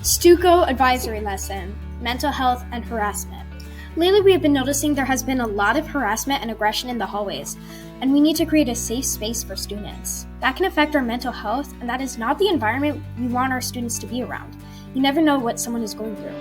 Stuco Advisory Lesson, Mental Health and Harassment. Lately, we have been noticing there has been a lot of harassment and aggression in the hallways, and we need to create a safe space for students. That can affect our mental health, and that is not the environment we want our students to be around. You never know what someone is going through.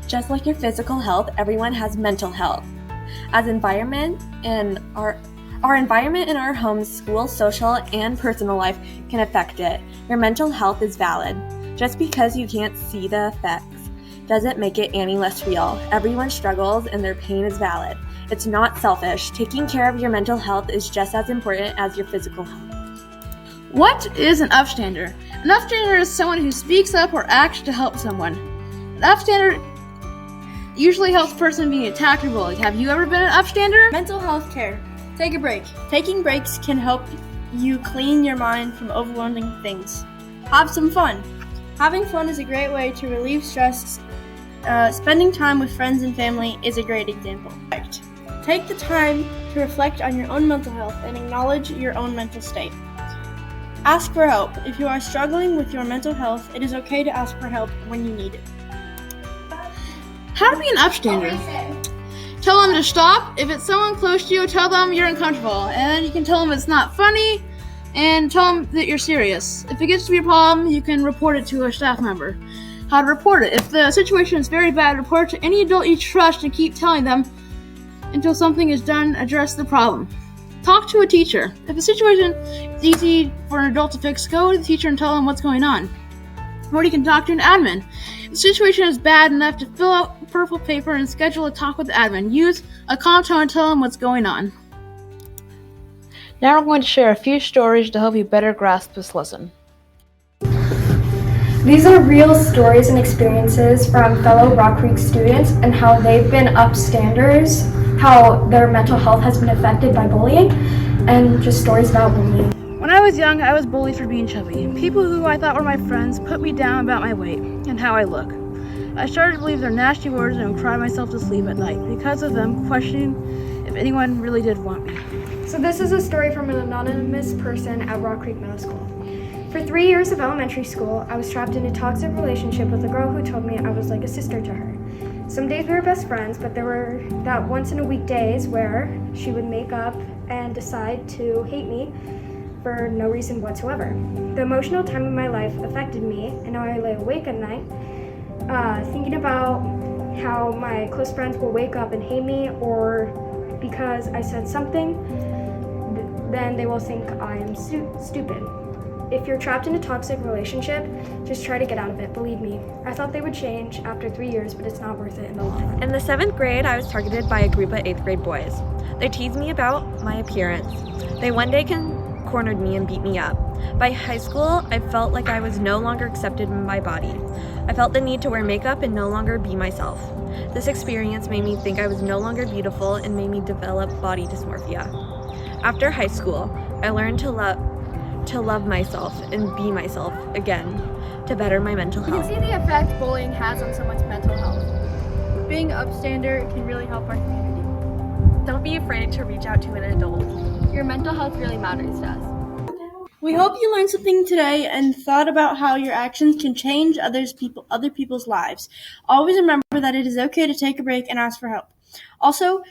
Just like your physical health, everyone has mental health. As environment in our environment in our homes, school, social, and personal life can affect it. Your mental health is valid. Just because you can't see the effects doesn't make it any less real. Everyone struggles and their pain is valid. It's not selfish. Taking care of your mental health is just as important as your physical health. What is an upstander? An upstander is someone who speaks up or acts to help someone. An upstander usually helps a person being attacked or bullied. Have you ever been an upstander? Mental health care. Take a break. Taking breaks can help you clean your mind from overwhelming things. Have some fun. Having fun is a great way to relieve stress. Spending time with friends and family is a great example. Take the time to reflect on your own mental health and acknowledge your own mental state. Ask for help. If you are struggling with your mental health, it is okay to ask for help when you need it. How to be an upstander? Tell them to stop. If it's someone close to you, tell them you're uncomfortable. And then you can tell them it's not funny and tell them that you're serious. If it gets to be a problem, you can report it to a staff member. How to report it? If the situation is very bad, report it to any adult you trust and keep telling them until something is done. Address the problem. Talk to a teacher. If the situation is easy for an adult to fix, go to the teacher and tell them what's going on. Or you can talk to an admin. If the situation is bad enough to fill out purple paper and schedule a talk with the admin. Use a calm tone and tell them what's going on. Now we're going to share a few stories to help you better grasp this lesson. These are real stories and experiences from fellow Rock Creek students and how they've been upstanders, how their mental health has been affected by bullying, and just stories about bullying. When I was young, I was bullied for being chubby. People who I thought were my friends put me down about my weight and how I look. I started to believe their nasty words and would cry myself to sleep at night because of them, questioning if anyone really did want me. So this is a story from an anonymous person at Rock Creek Middle School. For 3 years of elementary school, I was trapped in a toxic relationship with a girl who told me I was like a sister to her. Some days we were best friends, but there were that once in a week days where she would make up and decide to hate me for no reason whatsoever. The emotional time of my life affected me, and now I lay awake at night thinking about how my close friends will wake up and hate me, or because I said something, then they will think I am stupid. If you're trapped in a toxic relationship, just try to get out of it, believe me. I thought they would change after 3 years, but it's not worth it in the long run. In the 7th grade, I was targeted by a group of 8th grade boys. They teased me about my appearance. They one day cornered me and beat me up. By high school, I felt like I was no longer accepted in my body. I felt the need to wear makeup and no longer be myself. This experience made me think I was no longer beautiful and made me develop body dysmorphia. After high school, I learned to love myself and be myself again to better my mental health. You can see the effect bullying has on someone's mental health. Being an upstander can really help our community. Don't be afraid to reach out to an adult. Your mental health really matters to us. We hope you learned something today and thought about how your actions can change other people's lives. Always remember that it is okay to take a break and ask for help. Also,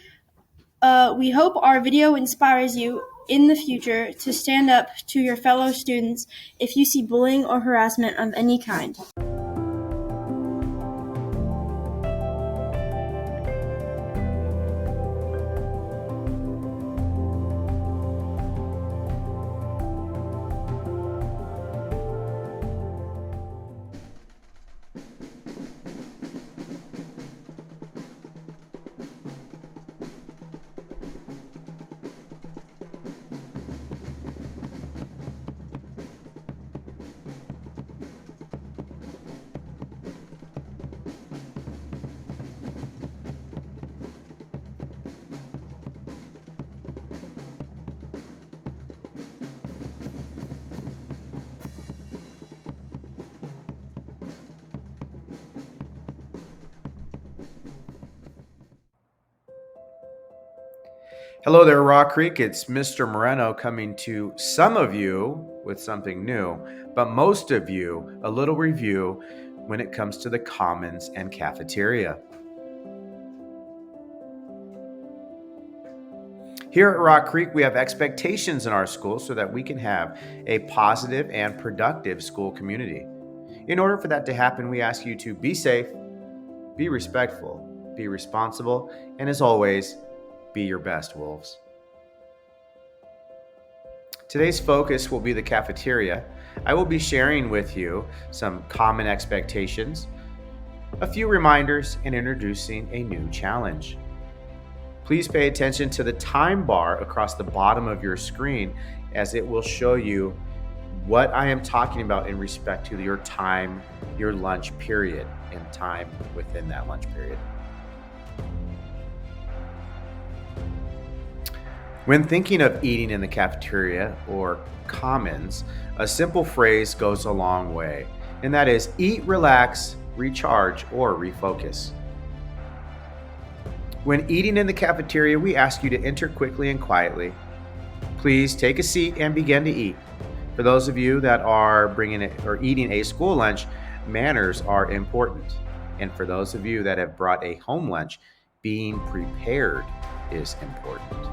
we hope our video inspires you in the future to stand up to your fellow students if you see bullying or harassment of any kind. Hello there, Rock Creek. It's Mr. Moreno coming to some of you with something new, but most of you a little review when it comes to the commons and cafeteria. Here at Rock Creek, we have expectations in our school so that we can have a positive and productive school community. In order for that to happen, we ask you to be safe, be respectful, be responsible, and as always, be your best, wolves. Today's focus will be the cafeteria. I will be sharing with you some common expectations, a few reminders, and introducing a new challenge. Please pay attention to the time bar across the bottom of your screen as it will show you what I am talking about in respect to your time, your lunch period, and time within that lunch period. When thinking of eating in the cafeteria or commons, a simple phrase goes a long way, and that is eat, relax, recharge, or refocus. When eating in the cafeteria, we ask you to enter quickly and quietly. Please take a seat and begin to eat. For those of you that are eating a school lunch, manners are important. And for those of you that have brought a home lunch, being prepared is important.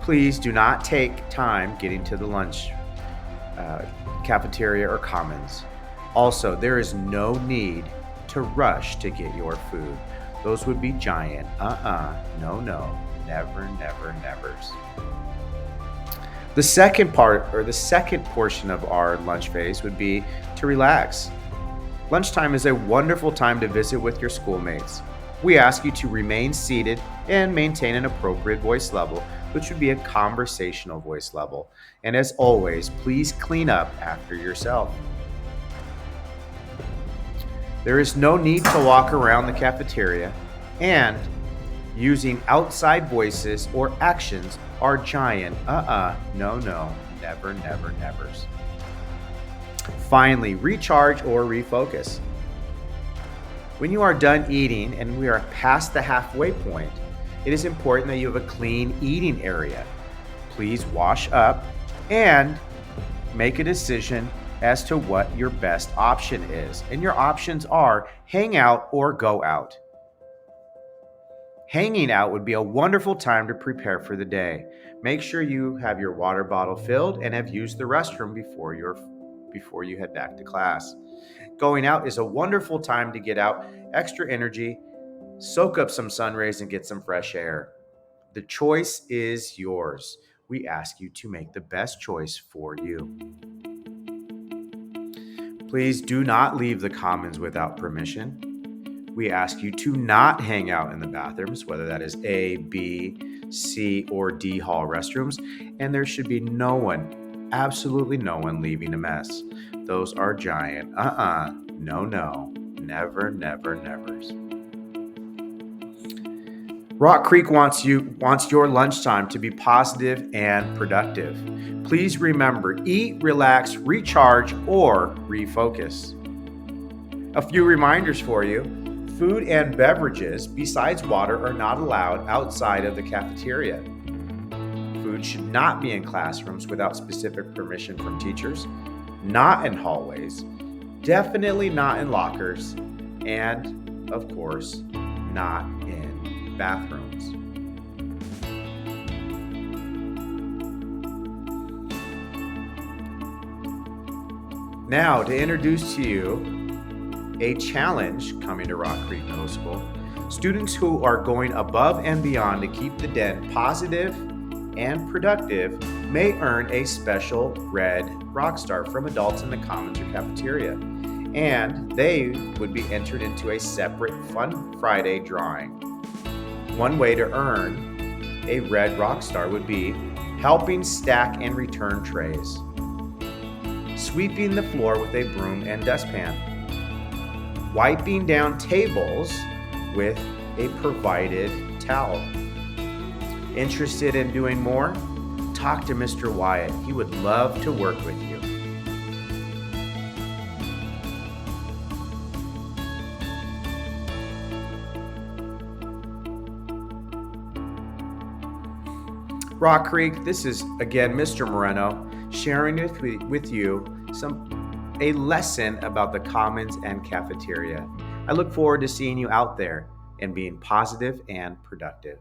Please do not take time getting to the lunch cafeteria or commons. Also, there is no need to rush to get your food. Those would be giant. No, never, nevers. The second portion of our lunch phase would be to relax. Lunchtime is a wonderful time to visit with your schoolmates. We ask you to remain seated and maintain an appropriate voice level, which would be a conversational voice level. And as always, please clean up after yourself. There is no need to walk around the cafeteria, and using outside voices or actions are giant. No, never, nevers. Finally, recharge or refocus. When you are done eating and we are past the halfway point, it is important that you have a clean eating area. Please wash up and make a decision as to what your best option is. And your options are hang out or go out. Hanging out would be a wonderful time to prepare for the day. Make sure you have your water bottle filled and have used the restroom before you head back to class. Going out is a wonderful time to get out extra energy, soak up some sun rays, and get some fresh air. The choice is yours. We ask you to make the best choice for you. Please do not leave the commons without permission. We ask you to not hang out in the bathrooms, whether that is A, B, C, or D hall restrooms, and there should be no one, absolutely no one leaving a mess. Those are giant. No, never, nevers. Rock Creek wants your lunchtime to be positive and productive. Please remember, eat, relax, recharge, or refocus. A few reminders for you. Food and beverages besides water are not allowed outside of the cafeteria. Food should not be in classrooms without specific permission from teachers, not in hallways, definitely not in lockers, and, of course, not in bathrooms. Now, to introduce to you a challenge coming to Rock Creek Middle School, students who are going above and beyond to keep the den positive and productive may earn a special red rock star from adults in the commons or cafeteria, and they would be entered into a separate Fun Friday drawing. One way to earn a red rock star would be helping stack and return trays, sweeping the floor with a broom and dustpan, wiping down tables with a provided towel. Interested in doing more? Talk to Mr. Wyatt. He would love to work with you. Rock Creek, this is again Mr. Moreno sharing with you a lesson about the commons and cafeteria. I look forward to seeing you out there and being positive and productive.